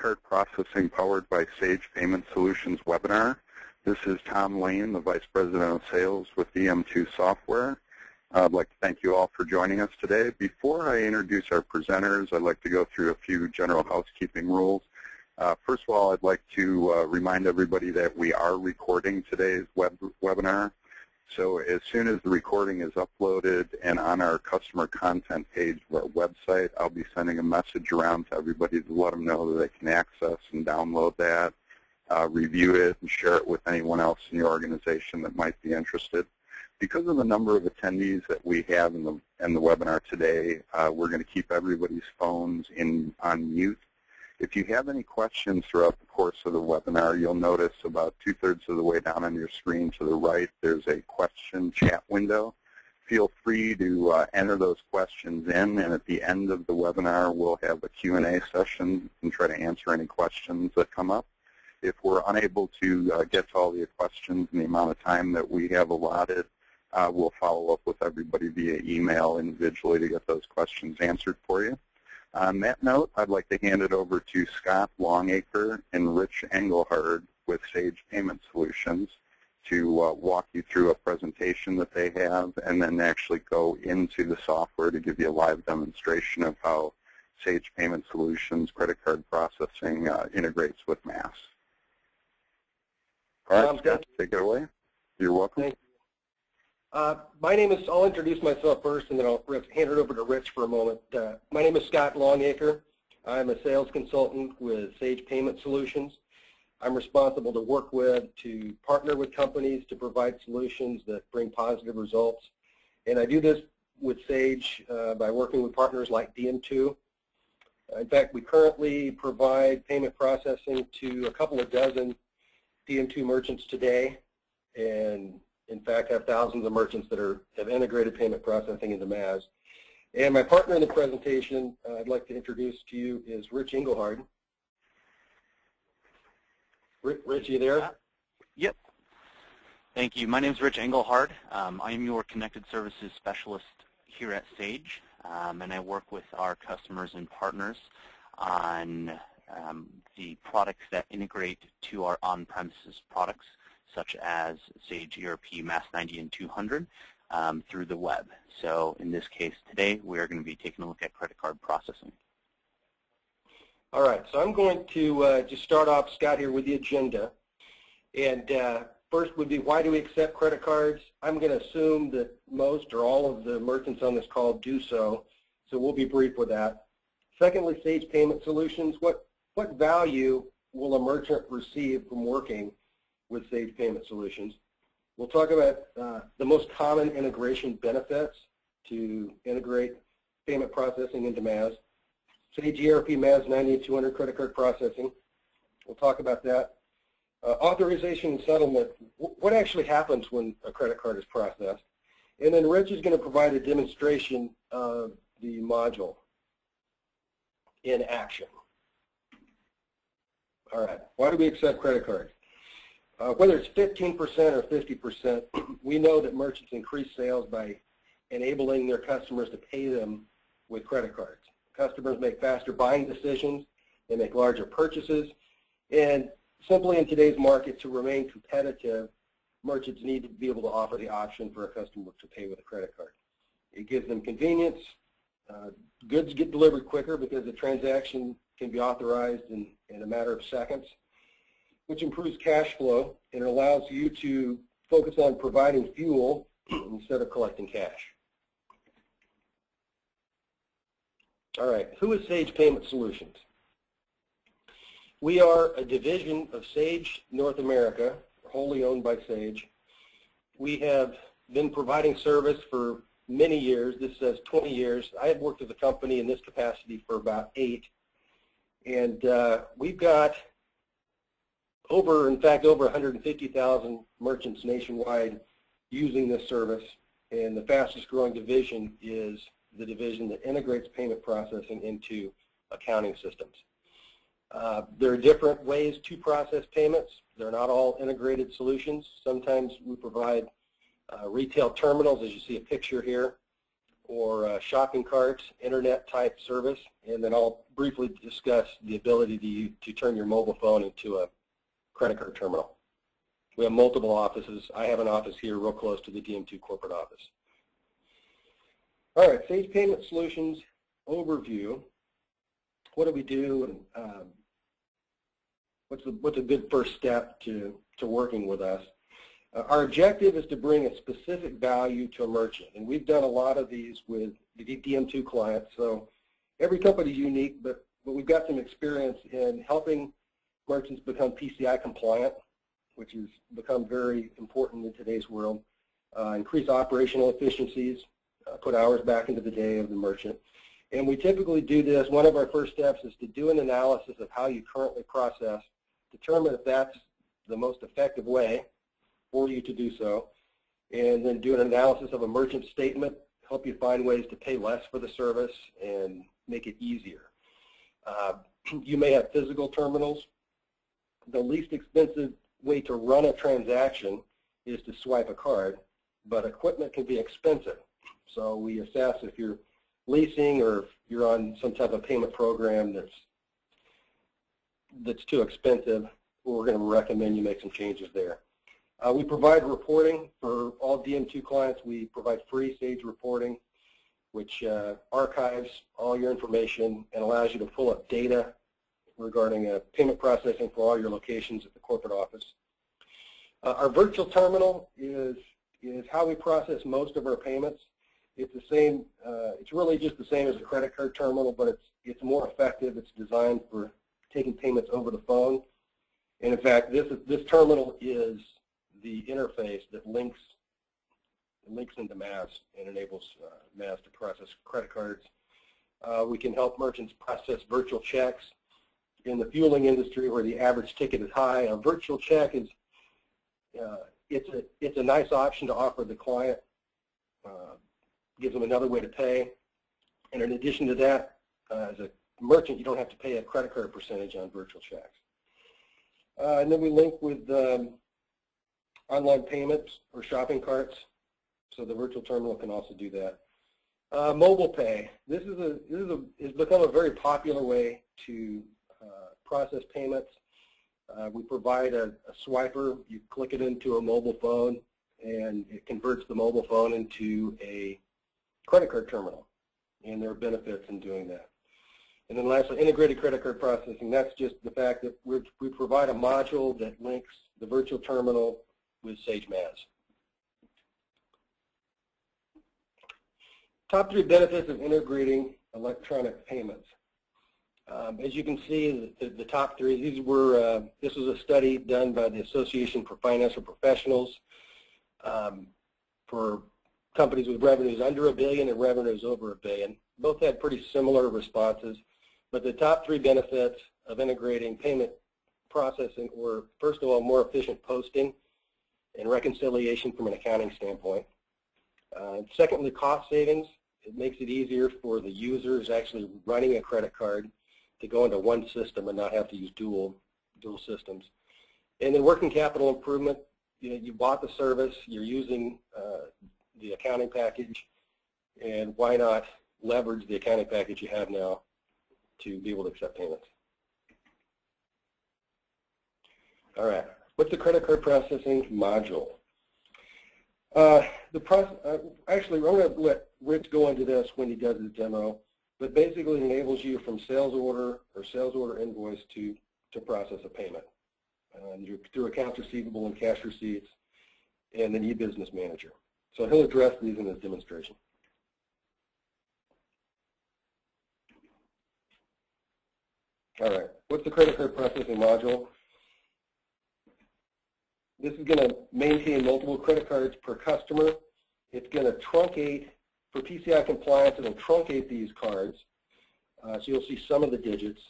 card processing powered by Sage Payment Solutions webinar. This is Tom Lane, the Vice President of Sales with EM2 Software. I'd like to thank you all for joining us today. Before I introduce our presenters, I'd like to go through a few general housekeeping rules. First of all, I'd like to remind everybody that we are recording today's webinar. So as soon as the recording is uploaded and on our customer content page of our website, I'll be sending a message around to everybody to let them know that they can access and download that, review it, and share it with anyone else in your organization that might be interested. Because of the number of attendees that we have in the webinar today, we're going to keep everybody's phones on mute. If you have any questions throughout the course of the webinar, you'll notice about 2/3 of the way down on your screen to the right, there's a question chat window. Feel free to enter those questions in, and at the end of the webinar, we'll have a Q&A session and try to answer any questions that come up. If we're unable to get to all the questions in the amount of time that we have allotted, we'll follow up with everybody via email individually to get those questions answered for you. On that note, I'd like to hand it over to Scott Longacre and Rich Engelhard with Sage Payment Solutions to walk you through a presentation that they have and then actually go into the software to give you a live demonstration of how Sage Payment Solutions credit card processing integrates with MAS. All right, Scott, take it away. You're welcome. Thank you. My name is, I'll introduce myself first and then I'll hand it over to Rich for a moment. My name is Scott Longacre. I'm a sales consultant with Sage Payment Solutions. I'm responsible to work with, to partner with companies to provide solutions that bring positive results. And I do this with Sage by working with partners like DM2. In fact, we currently provide payment processing to a couple of dozen DM2 merchants today, and in fact have thousands of merchants that have integrated payment processing into MAS. And my partner in the presentation I'd like to introduce to you is Rich Engelhard. Rich, you there? Yep. Thank you. My name is Rich Engelhard. I am your Connected Services Specialist here at Sage, and I work with our customers and partners on the products that integrate to our on-premises products, such as Sage ERP, MAS 90, and 200 through the web. So in this case today, we are going to be taking a look at credit card processing. All right, so I'm going to just start off, Scott, here with the agenda. And first would be, why do we accept credit cards? I'm going to assume that most or all of the merchants on this call do so we'll be brief with that. Secondly, Sage Payment Solutions. What value will a merchant receive from working with Sage Payment Solutions? We'll talk about the most common integration benefits to integrate payment processing into MAS. Sage ERP, MAS 90 and 200 credit card processing. We'll talk about that. Authorization and settlement. What actually happens when a credit card is processed? And then Rich is going to provide a demonstration of the module in action. All right, why do we accept credit cards? Whether it's 15% or 50%, we know that merchants increase sales by enabling their customers to pay them with credit cards. Customers make faster buying decisions, they make larger purchases, and simply in today's market, to remain competitive, merchants need to be able to offer the option for a customer to pay with a credit card. It gives them convenience. Goods get delivered quicker because the transaction can be authorized in a matter of seconds, which improves cash flow, and it allows you to focus on providing fuel instead of collecting cash. All right, who is Sage Payment Solutions? We are a division of Sage North America, wholly owned by Sage. We have been providing service for many years. This says 20 years. I have worked with the company in this capacity for about 8. And we've got over 150,000 merchants nationwide using this service. And the fastest growing division is the division that integrates payment processing into accounting systems. There are different ways to process payments. They're not all integrated solutions. Sometimes we provide retail terminals, as you see a picture here. or shopping carts, internet type service, and then I'll briefly discuss the ability to turn your mobile phone into a credit card terminal. We have multiple offices. I have an office here real close to the DM2 corporate office. All right, Sage Payment Solutions overview. What do we do, and what's a good first step to working with us? Our objective is to bring a specific value to a merchant, and we've done a lot of these with the DM2 clients. So every company is unique, but we've got some experience in helping merchants become PCI compliant, which has become very important in today's world, increase operational efficiencies, put hours back into the day of the merchant. And we typically do this. One of our first steps is to do an analysis of how you currently process, determine if that's the most effective way for you to do so, and then do an analysis of a merchant statement, help you find ways to pay less for the service and make it easier. You may have physical terminals. The least expensive way to run a transaction is to swipe a card, but equipment can be expensive. So we assess if you're leasing or if you're on some type of payment program that's too expensive, we're going to recommend you make some changes there. We provide reporting for all DM2 clients. We provide free Sage reporting, which archives all your information and allows you to pull up data regarding payment processing for all your locations at the corporate office. Our virtual terminal is how we process most of our payments. It's the same. It's really just the same as a credit card terminal, but it's more effective. It's designed for taking payments over the phone. And in fact, this terminal is the interface that links into MAS and enables MAS to process credit cards. We can help merchants process virtual checks. In the fueling industry, where the average ticket is high, a virtual check is it's a nice option to offer the client. Gives them another way to pay. And in addition to that, as a merchant, you don't have to pay a credit card percentage on virtual checks. And then we link with online payments or shopping carts, so the virtual terminal can also do that. Mobile pay. This has become a very popular way to process payments. We provide a swiper. You click it into a mobile phone, and it converts the mobile phone into a credit card terminal, and there are benefits in doing that. And then lastly, integrated credit card processing. That's just the fact that we provide a module that links the virtual terminal with Sage MAS. Top 3 benefits of integrating electronic payments. As you can see, the top 3, this was a study done by the Association for Financial Professionals for companies with revenues under $1 billion and revenues over $1 billion. Both had pretty similar responses, but the top 3 benefits of integrating payment processing were, first of all, more efficient posting and reconciliation from an accounting standpoint. Secondly, cost savings. It makes it easier for the users actually running a credit card to go into one system and not have to use dual systems. And then working capital improvement. You bought the service, you're using the accounting package, and why not leverage the accounting package you have now to be able to accept payments. All right, what's the credit card processing module? Actually, I'm going to let Rich go into this when he does his demo, but basically it enables you from sales order or sales order invoice to process a payment through accounts receivable and cash receipts, and then e-business manager. So he'll address these in his demonstration. All right, what's the credit card processing module? This is going to maintain multiple credit cards per customer. It's going to truncate, for PCI compliance, it'll truncate these cards. So you'll see some of the digits,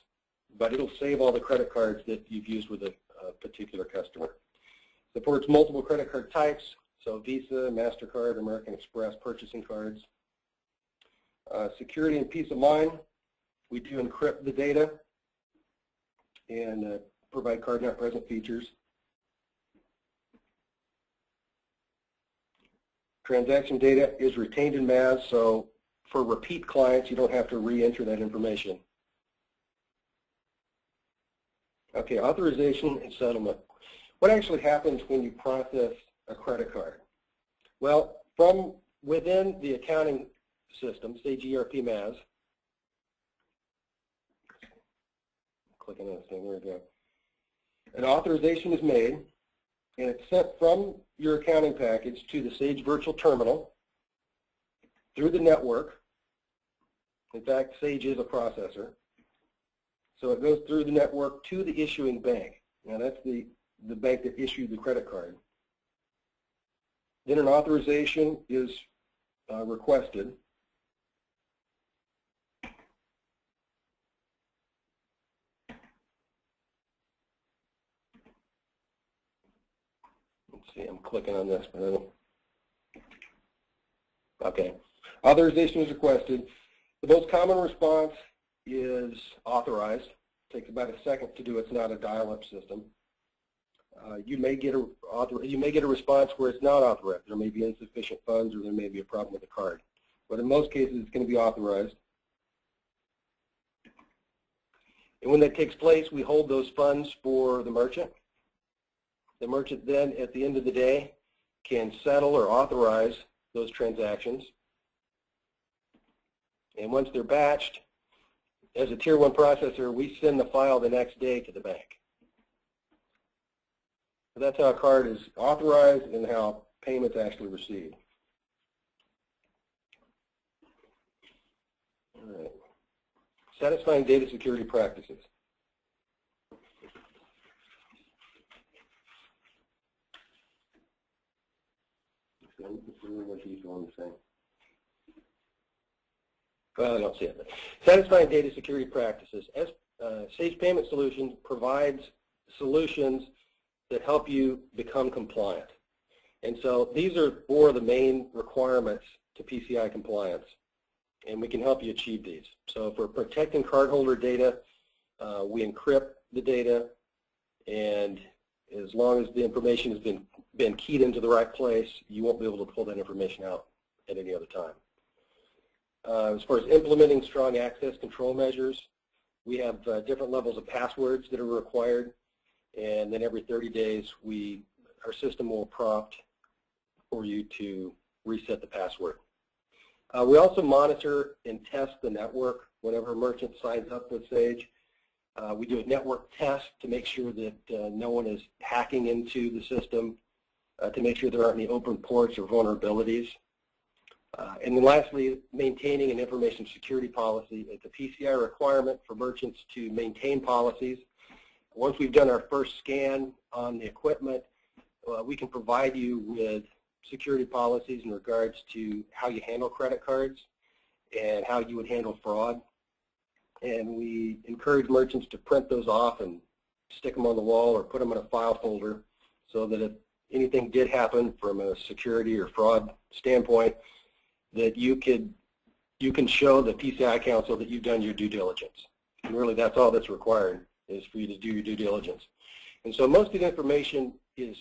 but it'll save all the credit cards that you've used with a particular customer. Supports multiple credit card types, so Visa, MasterCard, American Express purchasing cards. Security and peace of mind. We do encrypt the data and provide card not present features. Transaction data is retained in MAS, so for repeat clients, you don't have to re-enter that information. Okay, authorization and settlement. What actually happens when you process a credit card? Well, from within the accounting system, Sage ERP MAS, clicking on this thing, there we go. An authorization is made, and it's sent from your accounting package to the Sage Virtual Terminal through the network. In fact, Sage is a processor. So it goes through the network to the issuing bank. Now that's the bank that issued the credit card. Then an authorization is requested. Let's see, I'm clicking on this, but I don't. Okay, authorization is requested. The most common response is authorized. It takes about a second to do. It's not a dial-up system. You may get a response where it's not authorized. There may be insufficient funds, or there may be a problem with the card. But in most cases, it's going to be authorized. And when that takes place, we hold those funds for the merchant. The merchant then, at the end of the day, can settle or authorize those transactions. And once they're batched, as a Tier 1 processor, we send the file the next day to the bank. So that's how a card is authorized and how payments actually received. All right. Satisfying data security practices. Well, I don't see it. Satisfying data security practices. Sage Payment Solutions provides solutions that help you become compliant. And so these are four of the main requirements to PCI compliance, and we can help you achieve these. So for protecting cardholder data, we encrypt the data, and as long as the information has been keyed into the right place, you won't be able to pull that information out at any other time. As far as implementing strong access control measures, we have different levels of passwords that are required, and then every 30 days our system will prompt for you to reset the password. We also monitor and test the network whenever a merchant signs up with Sage. We do a network test to make sure that no one is hacking into the system, to make sure there aren't any open ports or vulnerabilities. And then lastly, maintaining an information security policy. It's a PCI requirement for merchants to maintain policies. Once we've done our first scan on the equipment, we can provide you with security policies in regards to how you handle credit cards and how you would handle fraud. And we encourage merchants to print those off and stick them on the wall or put them in a file folder so that if anything did happen from a security or fraud standpoint, that you can show the PCI Council that you've done your due diligence. And really that's all that's required, is for you to do your due diligence. And so most of the information is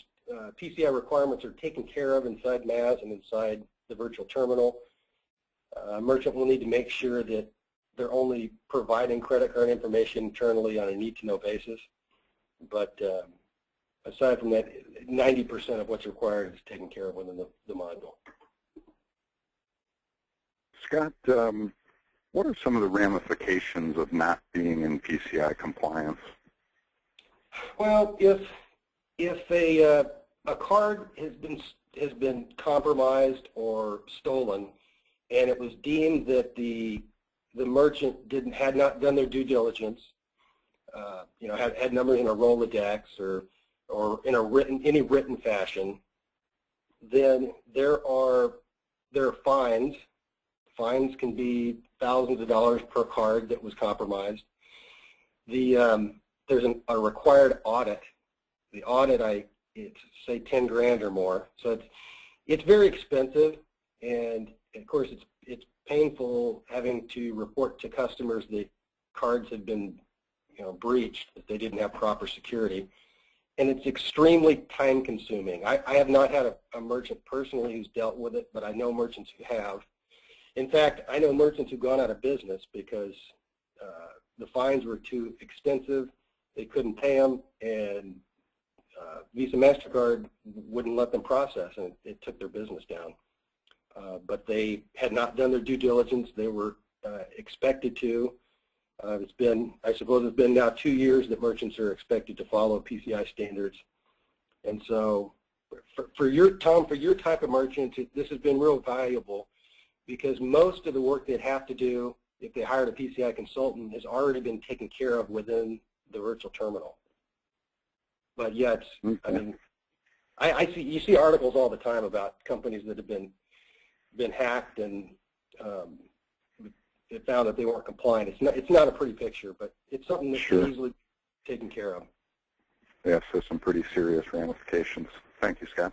PCI requirements are taken care of inside MAS and inside the virtual terminal. A merchant will need to make sure that they're only providing credit card information internally on a need-to-know basis. But aside from that, 90% of what's required is taken care of within the module. Scott, what are some of the ramifications of not being in PCI compliance? Well, if a card has been compromised or stolen, and it was deemed that the merchant had not done their due diligence, had numbers in a Rolodex or in any written fashion, then there are fines. Fines can be thousands of dollars per card that was compromised. There's a required audit. The audit, it's say 10 grand or more. So it's very expensive, and of course it's painful having to report to customers that cards have been breached, that they didn't have proper security, and it's extremely time consuming. I have not had a merchant personally who's dealt with it, but I know merchants who have. In fact, I know merchants who've gone out of business because the fines were too extensive, they couldn't pay them, and Visa, MasterCard wouldn't let them process, and it took their business down. But they had not done their due diligence. They were expected to. It's been, I suppose it's been now 2 years that merchants are expected to follow PCI standards. And so for your, Tom, for your type of merchant, this has been real valuable because most of the work they'd have to do if they hired a PCI consultant has already been taken care of within the virtual terminal. But yet, I mean, you see articles all the time about companies that have been hacked and it found that they weren't compliant. It's not a pretty picture, but it's something that's easily taken care of. Yes, there's some pretty serious ramifications. Thank you, Scott.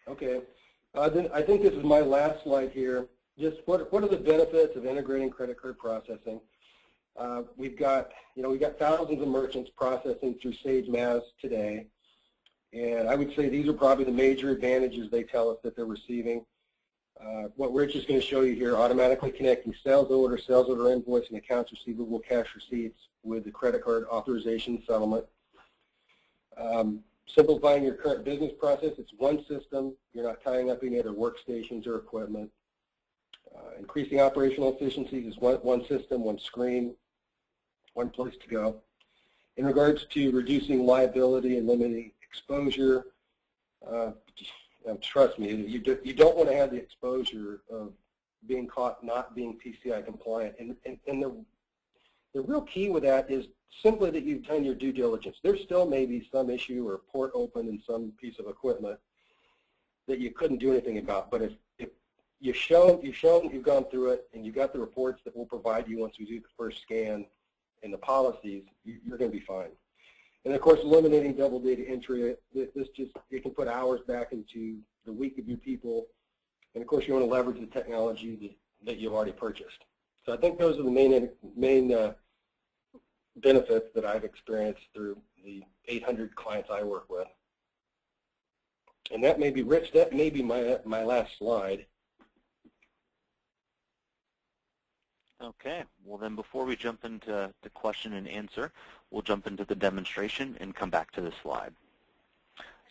Okay. Then I think this is my last slide here. Just what are the benefits of integrating credit card processing? We've got thousands of merchants processing through Sage MAS today, and I would say these are probably the major advantages they tell us that they're receiving. What Rich is going to show you here, automatically connecting sales order invoice, and accounts receivable, cash receipts with the credit card authorization and settlement. Simplifying your current business process. It's one system. You're not tying up any other workstations or equipment. Increasing operational efficiencies is one system, one screen, one place to go. In regards to reducing liability and limiting exposure, trust me, you don't want to have the exposure of being caught not being PCI compliant. And the real key with that is simply that you've done your due diligence. There still may be some issue or port open in some piece of equipment that you couldn't do anything about. But if you've shown you've gone through it and you've got the reports that we'll provide you once we do the first scan and the policies, you're going to be fine. And of course, eliminating double data entry, it can put hours back into the week of your people. And of course, you want to leverage the technology that you've already purchased. So I think those are the main benefits that I've experienced through the 800 clients I work with. And that may be, Rich, that may be my last slide. Okay, well then before we jump into the question and answer, we'll jump into the demonstration and come back to the slide.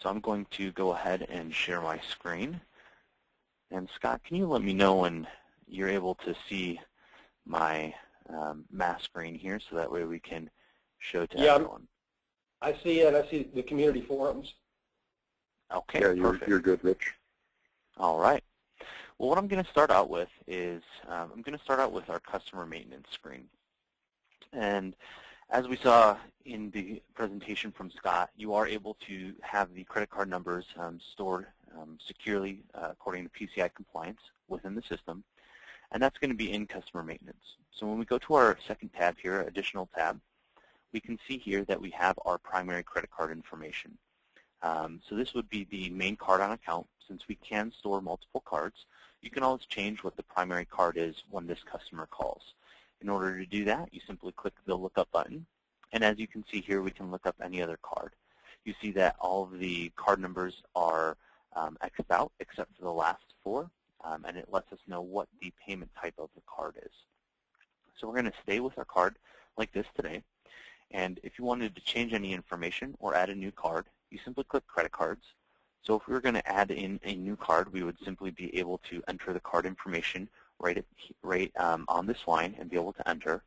So I'm going to go ahead and share my screen. And Scott, can you let me know when you're able to see my mass screen here so that way we can show to everyone? I see it. I see the community forums. Okay, yeah, you're good, Rich. All right. Well, what I'm going to start out with is I'm going to start out with our customer maintenance screen. And as we saw in the presentation from Scott, you are able to have the credit card numbers stored securely according to PCI compliance within the system. And that's going to be in customer maintenance. So when we go to our second tab here, additional tab, we can see here that we have our primary credit card information. So this would be the main card on account. Since we can store multiple cards, you can always change what the primary card is when this customer calls. In order to do that, you simply click the lookup button. And as you can see here, we can look up any other card. You see that all of the card numbers are X'd out except for the last four, and it lets us know what the payment type of the card is. So we're going to stay with our card like this today. And if you wanted to change any information or add a new card, you simply click Credit Cards. So if we were going to add in a new card, we would simply be able to enter the card information right on this line and be able to enter.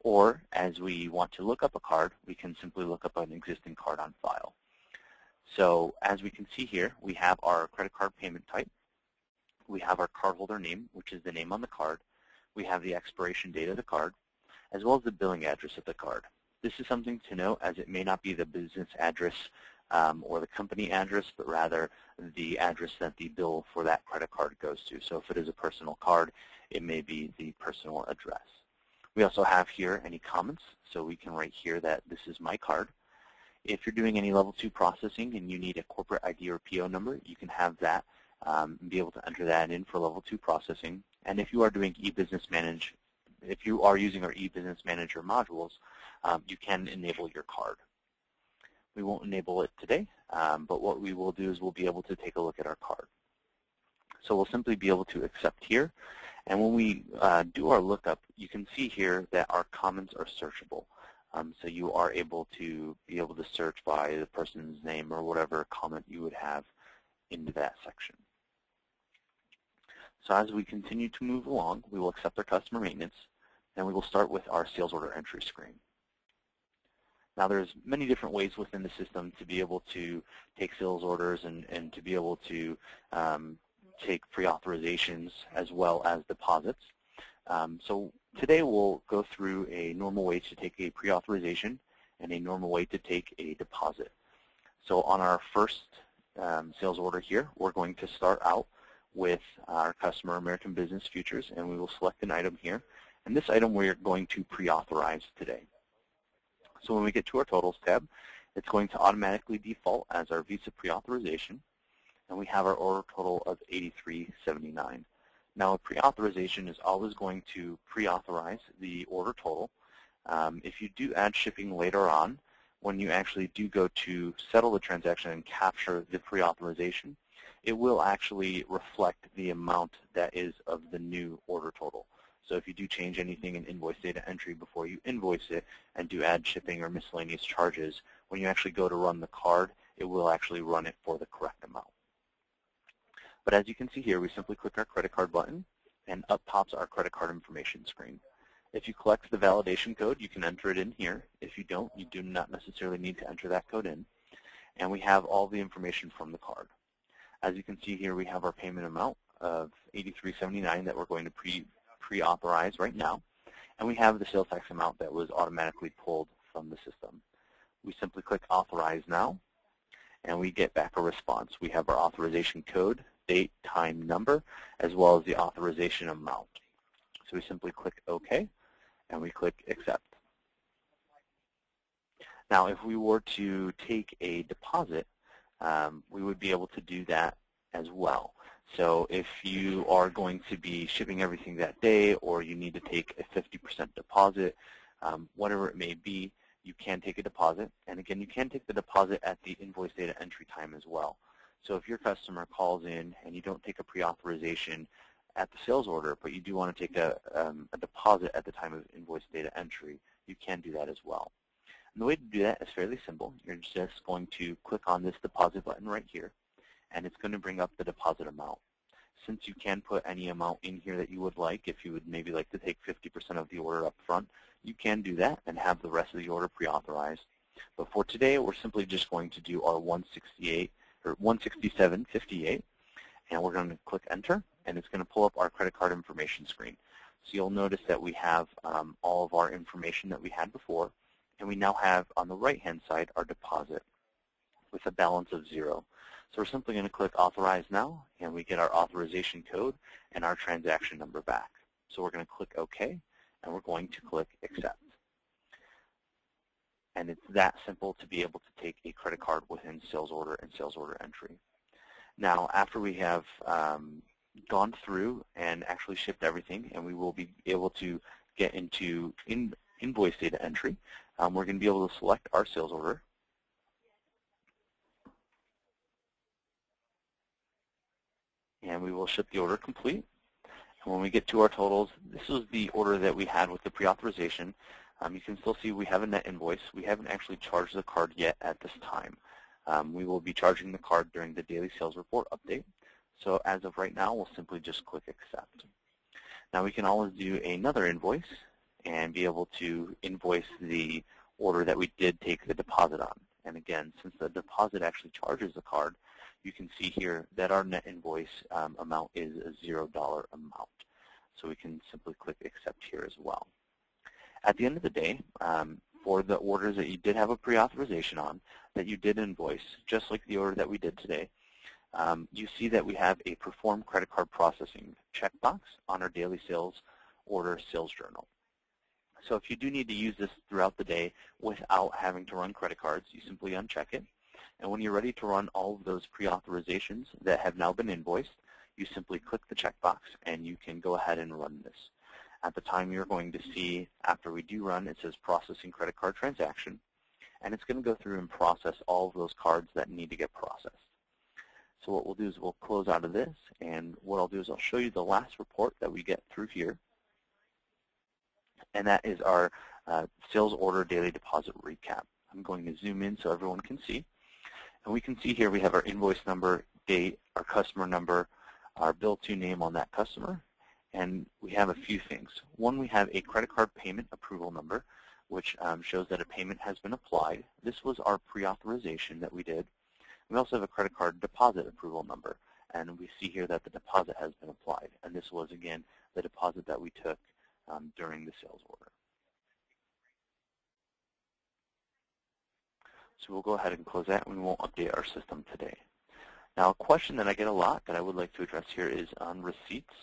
Or as we want to look up a card, we can simply look up an existing card on file. So as we can see here, we have our credit card payment type. We have our cardholder name, which is the name on the card. We have the expiration date of the card, as well as the billing address of the card. This is something to note, as it may not be the business address or the company address, but rather the address that the bill for that credit card goes to. So if it is a personal card, it may be the personal address. We also have here any comments, so we can write here that this is my card. If you're doing any level 2 processing and you need a corporate ID or PO number, you can have that and be able to enter that in for level 2 processing. And if you are doing e-business manage, if you are using our e-business manager modules, you can enable your card. We won't enable it today, but what we will do is we'll be able to take a look at our card. So we'll simply be able to accept here, And when we do our lookup, you can see here that our comments are searchable. So you are able to search by the person's name or whatever comment you would have into that section. So as we continue to move along, we will accept our customer maintenance, and we will start with our sales order entry screen. Now there's many different ways within the system to be able to take sales orders and to be able to take pre-authorizations as well as deposits. So today we'll go through a normal way to take a pre-authorization and a normal way to take a deposit. So on our first sales order here, we're going to start out with our customer American Business Futures, and we will select an item here. And this item we're going to pre-authorize today. So when we get to our Totals tab, it's going to automatically default as our Visa pre-authorization, and we have our order total of $83.79. Now a pre-authorization is always going to pre-authorize the order total. If you do add shipping later on, when you actually do go to settle the transaction and capture the pre-authorization, it will actually reflect the amount that is of the new order total. So if you do change anything in invoice data entry before you invoice it and do add shipping or miscellaneous charges, when you actually go to run the card, it will actually run it for the correct amount. But as you can see here, we simply click our credit card button, and up pops our credit card information screen. If you collect the validation code, you can enter it in here. If you don't, you do not necessarily need to enter that code in. And we have all the information from the card. As you can see here, we have our payment amount of $83.79 that we're going to pre-authorize right now. And we have the sales tax amount that was automatically pulled from the system. We simply click Authorize Now, and we get back a response. We have our authorization code, date, time, number, as well as the authorization amount. So we simply click OK, and we click Accept. Now, if we were to take a deposit, we would be able to do that as well. So if you are going to be shipping everything that day, or you need to take a 50% deposit, whatever it may be, you can take a deposit. And again, you can take the deposit at the invoice data entry time as well. So if your customer calls in and you don't take a pre-authorization at the sales order, but you do want to take a deposit at the time of invoice data entry, you can do that as well. And the way to do that is fairly simple. You're just going to click on this deposit button right here, and it's going to bring up the deposit amount. Since you can put any amount in here that you would like, if you would maybe like to take 50% of the order up front, you can do that and have the rest of the order pre-authorized. But for today, we're simply just going to do our 167.58, and we're going to click Enter, and it's going to pull up our credit card information screen. So you'll notice that we have all of our information that we had before, and we now have on the right-hand side our deposit with a balance of 0. So we're simply going to click Authorize Now, and we get our authorization code and our transaction number back. So we're going to click OK, and we're going to click Accept. And it's that simple to be able to take a credit card within sales order and sales order entry. Now, after we have gone through and actually shipped everything, and we will be able to get into invoice data entry, we're going to be able to select our sales order. And we will ship the order complete. And when we get to our totals, this is the order that we had with the pre-authorization. You can still see we have a net invoice. We haven't actually charged the card yet at this time. We will be charging the card during the daily sales report update. So as of right now, we'll simply just click Accept. Now we can always do another invoice and be able to invoice the order that we did take the deposit on. And again, since the deposit actually charges the card, you can see here that our net invoice amount is a $0 amount. So we can simply click Accept here as well. At the end of the day, for the orders that you did have a pre-authorization on, that you did invoice, just like the order that we did today, you see that we have a Perform Credit Card Processing checkbox on our daily sales order sales journal. So if you do need to use this throughout the day without having to run credit cards, you simply uncheck it. And when you're ready to run all of those pre-authorizations that have now been invoiced, you simply click the checkbox and you can go ahead and run this. At the time, you're going to see, after we do run, it says Processing Credit Card Transaction, and it's going to go through and process all of those cards that need to get processed. So what we'll do is we'll close out of this, and what I'll do is I'll show you the last report that we get through here, and that is our sales order daily deposit recap. I'm going to zoom in so everyone can see. And we can see here we have our invoice number, date, our customer number, our bill to name on that customer, and we have a few things. One, we have a credit card payment approval number, which shows that a payment has been applied. This was our pre-authorization that we did. We also have a credit card deposit approval number, and we see here that the deposit has been applied. And this was, again, the deposit that we took during the sales order. So we'll go ahead and close that, and we won't update our system today. Now, a question that I get a lot that I would like to address here is on receipts.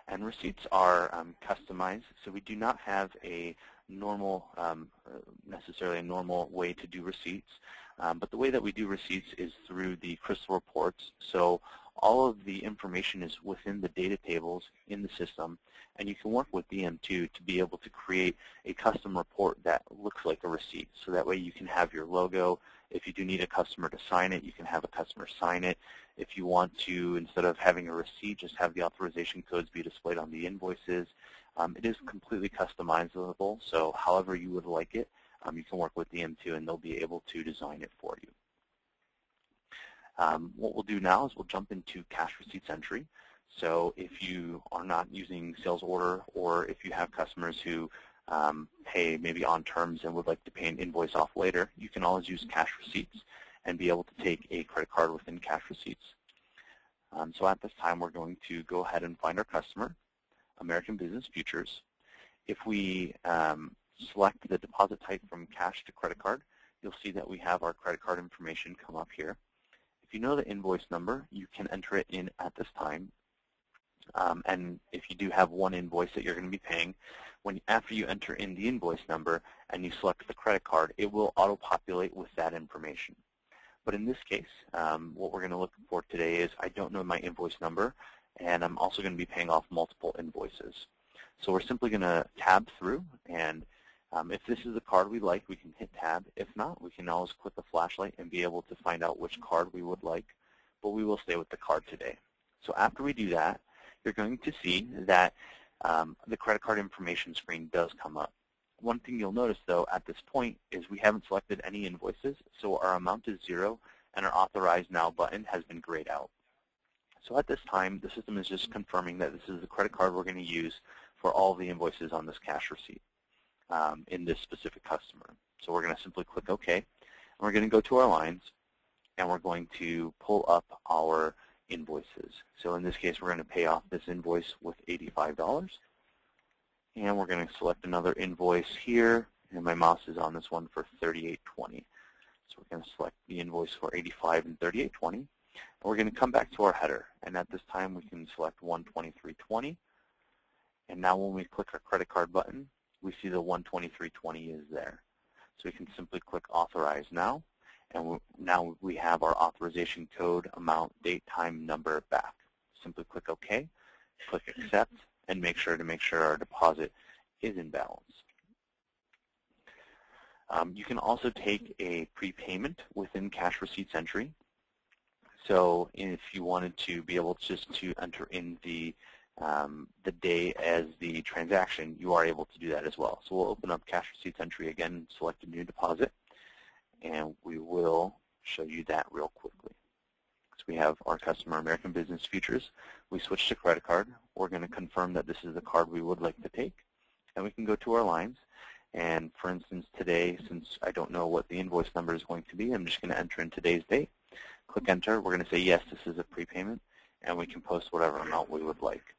And receipts are customized, so we do not have a normal, necessarily a normal way to do receipts. But the way that we do receipts is through the crystal reports. So all of the information is within the data tables in the system, and you can work with DM2 to be able to create a custom report that looks like a receipt. So that way you can have your logo. If you do need a customer to sign it, you can have a customer sign it. If you want to, instead of having a receipt, just have the authorization codes be displayed on the invoices. It is completely customizable, so however you would like it, you can work with DM2 and they'll be able to design it for you. What we'll do now is we'll jump into cash receipts entry. So if you are not using sales order, or if you have customers who pay maybe on terms and would like to pay an invoice off later, you can always use cash receipts and be able to take a credit card within cash receipts. So at this time, we're going to go ahead and find our customer, American Business Futures. If we select the deposit type from cash to credit card, you'll see that we have our credit card information come up here. If you know the invoice number, you can enter it in at this time. And if you do have one invoice that you're going to be paying, after you enter in the invoice number and you select the credit card, it will auto-populate with that information. But in this case, what we're going to look for today is I don't know my invoice number, and I'm also going to be paying off multiple invoices. So we're simply going to tab through, and if this is the card we like, we can hit tab. If not, we can always click the flashlight and be able to find out which card we would like, but we will stay with the card today. So after we do that, you're going to see that the credit card information screen does come up. One thing you'll notice, though, at this point is we haven't selected any invoices, so our amount is 0, and our Authorize Now button has been grayed out. So at this time, the system is just confirming that this is the credit card we're going to use for all the invoices on this cash receipt in this specific customer. So we're going to simply click OK, and we're going to go to our lines, and we're going to pull up our invoices. So in this case, we're going to pay off this invoice with $85. And we're going to select another invoice here, and my mouse is on this one for $38.20. So we're going to select the invoice for $85 and $38.20. And we're going to come back to our header, and at this time we can select $123.20. And now when we click our credit card button, we see the $123.20 is there. So we can simply click Authorize Now, and now we have our authorization code, amount, date, time, number back. Simply click OK, click Accept, and make sure our deposit is in balance. You can also take a prepayment within cash receipts entry. So if you wanted to be able just to enter in the day as the transaction, you are able to do that as well. So we'll open up cash receipts entry again, select a new deposit, and we will show you that real quickly. So we have our customer, American Business Futures. We switch to credit card. We're going to confirm that this is the card we would like to take. And we can go to our lines. And for instance, today, since I don't know what the invoice number is going to be, I'm just going to enter in today's date. Click Enter. We're going to say, yes, this is a prepayment. And we can post whatever amount we would like.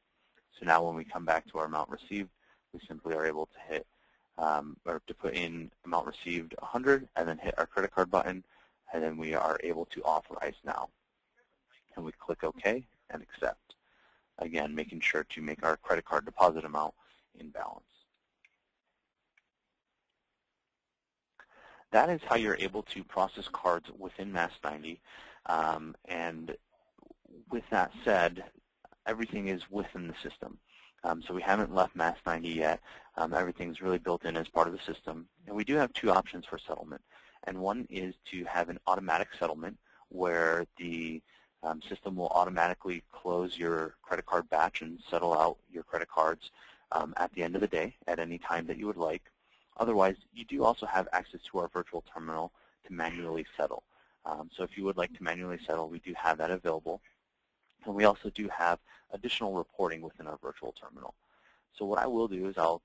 So now when we come back to our amount received, we simply are able to hit, or to put in amount received 100, and then hit our credit card button, and then we are able to authorize now. And we click OK and Accept. Again, making sure to make our credit card deposit amount in balance. That is how you're able to process cards within Mass90. And with that said, everything is within the system. So we haven't left Mass90 yet. Everything's really built in as part of the system. And we do have two options for settlement. And one is to have an automatic settlement where the system will automatically close your credit card batch and settle out your credit cards at the end of the day at any time that you would like. Otherwise, you do also have access to our virtual terminal to manually settle. So if you would like to manually settle, we do have that available. And we also do have additional reporting within our virtual terminal. So what I will do is I'll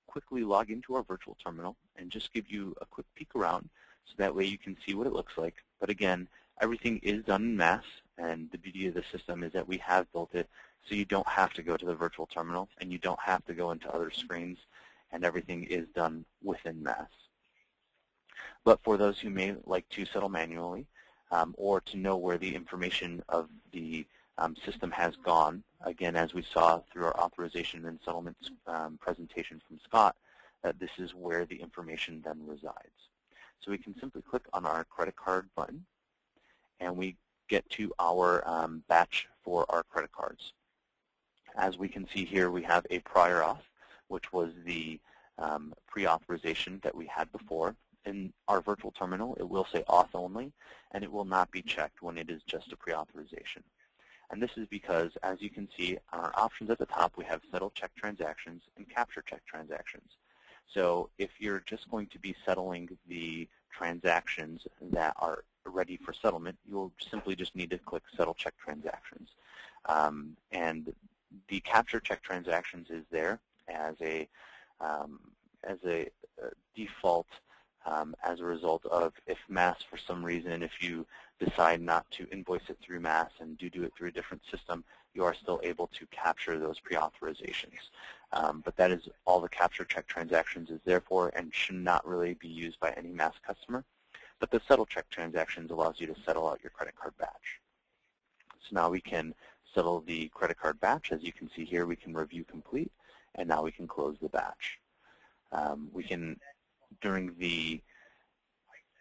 quickly log into our virtual terminal and just give you a quick peek around so that way you can see what it looks like. But again, everything is done en masse, and the beauty of the system is that we have built it so you don't have to go to the virtual terminal and you don't have to go into other screens, and everything is done within mass. But for those who may like to settle manually or to know where the information of the system has gone, again, as we saw through our authorization and settlement presentation from Scott, that this is where the information then resides. So we can simply click on our credit card button, and we get to our batch for our credit cards. As we can see here, we have a prior auth, which was the pre-authorization that we had before. In our virtual terminal, it will say auth only, and it will not be checked when it is just a pre-authorization. And this is because, as you can see, on our options at the top, we have settle check transactions and capture check transactions. So if you're just going to be settling the transactions that are ready for settlement, you'll simply just need to click Settle Check Transactions. And the Capture Check Transactions is there as a default as a result of if mass, for some reason, if you decide not to invoice it through mass and do it through a different system, you are still able to capture those pre-authorizations. But that is all the Capture Check Transactions is there for, and should not really be used by any mass customer. But the Settle Check Transactions allows you to settle out your credit card batch. So now we can settle the credit card batch. As you can see here, we can review complete, and now we can close the batch. We can, during the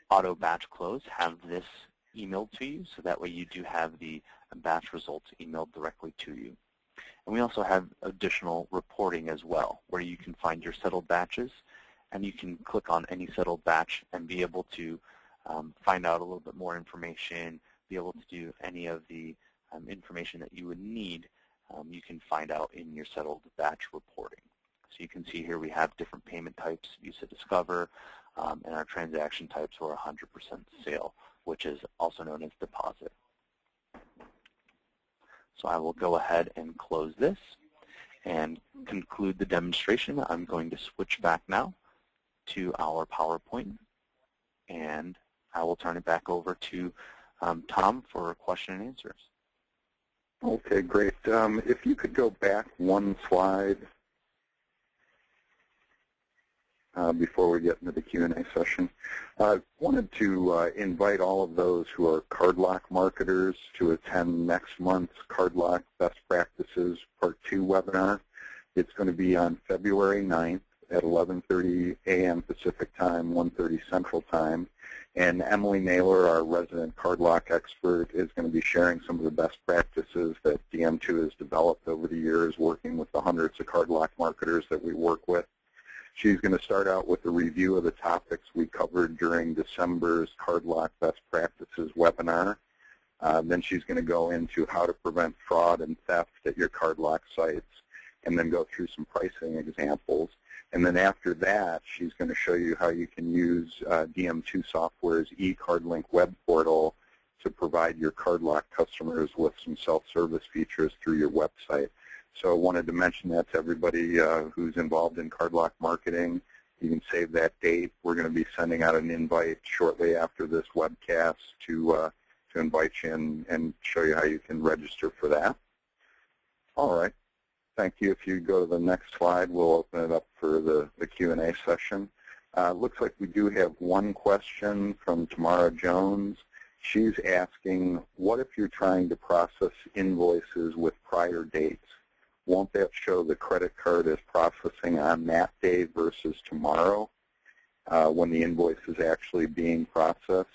auto batch close, have this emailed to you, so that way you do have the batch results emailed directly to you. And we also have additional reporting as well, where you can find your settled batches, and you can click on any settled batch and be able to find out a little bit more information, be able to do any of the information that you would need, you can find out in your settled batch reporting. So you can see here we have different payment types, Visa Discover, and our transaction types were 100% sale, which is also known as deposit. So I will go ahead and close this and conclude the demonstration. I'm going to switch back now to our PowerPoint, and I will turn it back over to Tom for question and answers. Okay, great. If you could go back one slide before we get into the Q&A session. I wanted to invite all of those who are card lock marketers to attend next month's Card Lock Best Practices Part 2 webinar. It's going to be on February 9th at 11:30 a.m. Pacific Time, 1:30 Central Time. And Emily Naylor, our resident card lock expert, is going to be sharing some of the best practices that DM2 has developed over the years, working with the hundreds of card lock marketers that we work with. She's going to start out with a review of the topics we covered during December's Card Lock Best Practices webinar. Then she's going to go into how to prevent fraud and theft at your card lock sites, and then go through some pricing examples. And then after that, she's going to show you how you can use DM2 Software's eCardLink web portal to provide your card lock customers with some self-service features through your website. So I wanted to mention that to everybody who's involved in card lock marketing. You can save that date. We're going to be sending out an invite shortly after this webcast to invite you and show you how you can register for that. All right. Thank you. If you go to the next slide, we'll open it up for the Q&A session. Looks like we do have one question from Tamara Jones. She's asking, what if you're trying to process invoices with prior dates? Won't that show the credit card is processing on that day versus tomorrow when the invoice is actually being processed?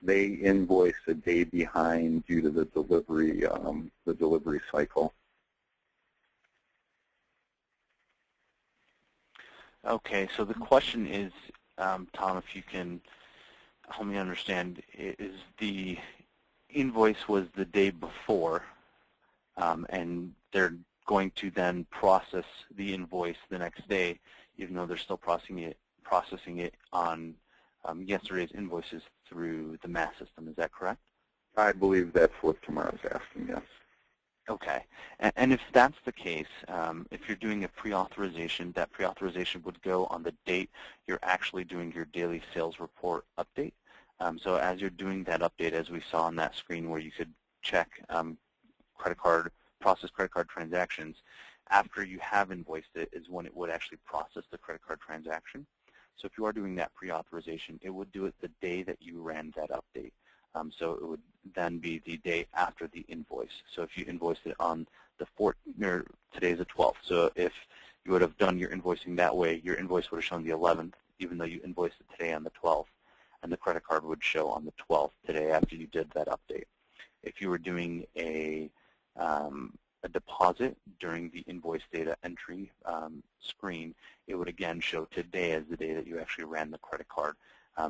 They invoice a day behind due to the delivery cycle. Okay, so the question is, Tom, if you can help me understand, is the invoice was the day before, and they're going to then process the invoice the next day, even though they're still processing it on yesterday's invoices through the MAS system. Is that correct? I believe that's what Tamara's asking, yes. Okay. And if that's the case, if you're doing a pre-authorization, that pre-authorization would go on the date you're actually doing your daily sales report update. So as you're doing that update, as we saw on that screen where you could check process credit card transactions, after you have invoiced it is when it would actually process the credit card transaction. So if you are doing that pre-authorization, it would do it the day that you ran that update. So it would then be the day after the invoice. So if you invoiced it on the 14th, or today's the 12th. So if you would have done your invoicing that way, your invoice would have shown the 11th, even though you invoiced it today on the 12th, and the credit card would show on the 12th today after you did that update. If you were doing a deposit during the invoice data entry screen, it would again show today as the day that you actually ran the credit card,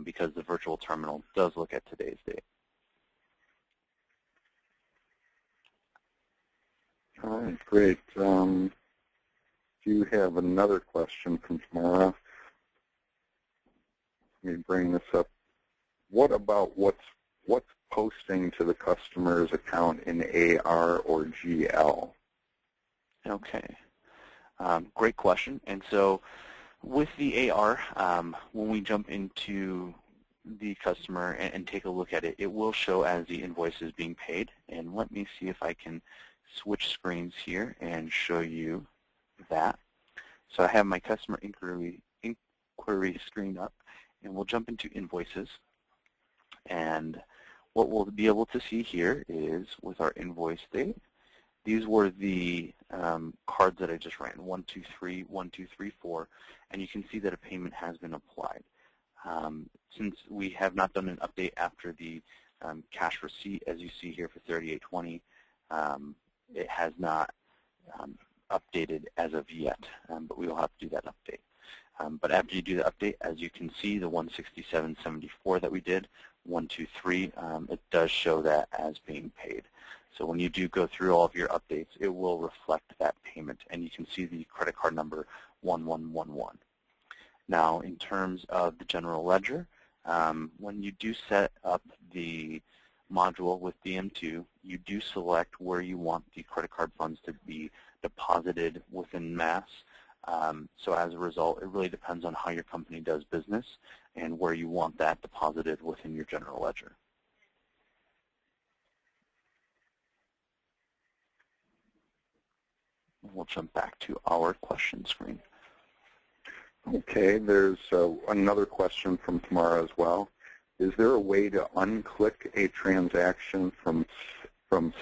because the virtual terminal does look at today's date. All right, great. Do you have another question from Tamara? Let me bring this up. What about what's posting to the customer's account in AR or GL? Okay, great question. And so with the AR, when we jump into the customer and take a look at it, it will show as the invoice is being paid. And let me see if I can switch screens here and show you that. So I have my customer inquiry screen up, and we'll jump into invoices. And what we'll be able to see here is with our invoice date, these were the cards that I just ran, 1, 2, 3, 1, 2, 3, 4, and you can see that a payment has been applied. Since we have not done an update after the cash receipt, as you see here for 3820, it has not updated as of yet, but we will have to do that update. But after you do the update, as you can see, the 167.74 that we did, 1, 2, 3, it does show that as being paid. So when you do go through all of your updates, it will reflect that payment, and you can see the credit card number 1111. Now, in terms of the general ledger, when you do set up the module with DM2, you do select where you want the credit card funds to be deposited within MAS. So as a result, it really depends on how your company does business and where you want that deposited within your general ledger. We'll jump back to our question screen. Okay, there's another question from Tamara as well. Is there a way to unclick a transaction from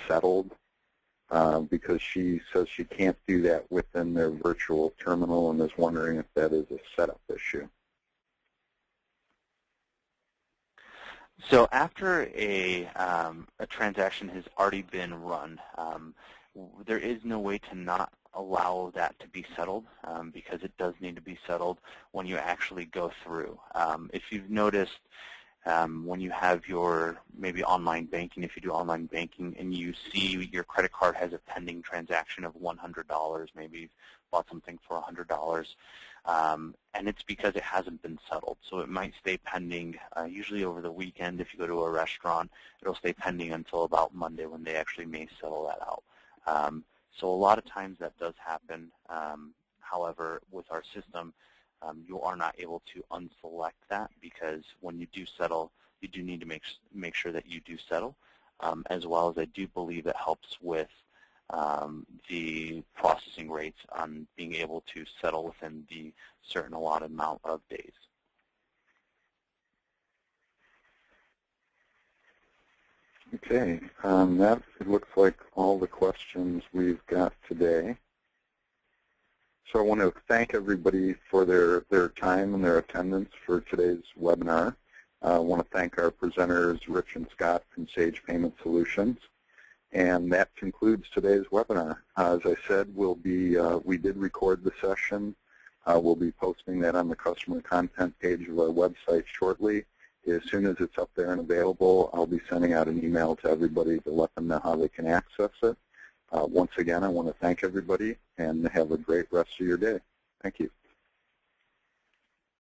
settled? Because she says she can't do that within their virtual terminal and is wondering if that is a setup issue. So after a transaction has already been run, there is no way to not allow that to be settled, because it does need to be settled when you actually go through. If you've noticed, when you have your maybe online banking, if you do online banking and you see your credit card has a pending transaction of $100, maybe you've bought something for $100, and it's because it hasn't been settled. So it might stay pending, usually over the weekend. If you go to a restaurant, it'll stay pending until about Monday when they actually may settle that out. So a lot of times that does happen. However, with our system, you are not able to unselect that, because when you do settle, you do need to make sure that you do settle, as well as I do believe it helps with the processing rates on being able to settle within the certain allotted amount of days. Okay, that it looks like all the questions we've got today. So I want to thank everybody for their time and their attendance for today's webinar. I want to thank our presenters, Rich and Scott from Sage Payment Solutions. And that concludes today's webinar. As I said, we did record the session. We'll be posting that on the customer content page of our website shortly. as soon as it's up there and available, I'll be sending out an email to everybody to let them know how they can access it. Once again, I want to thank everybody and have a great rest of your day. Thank you.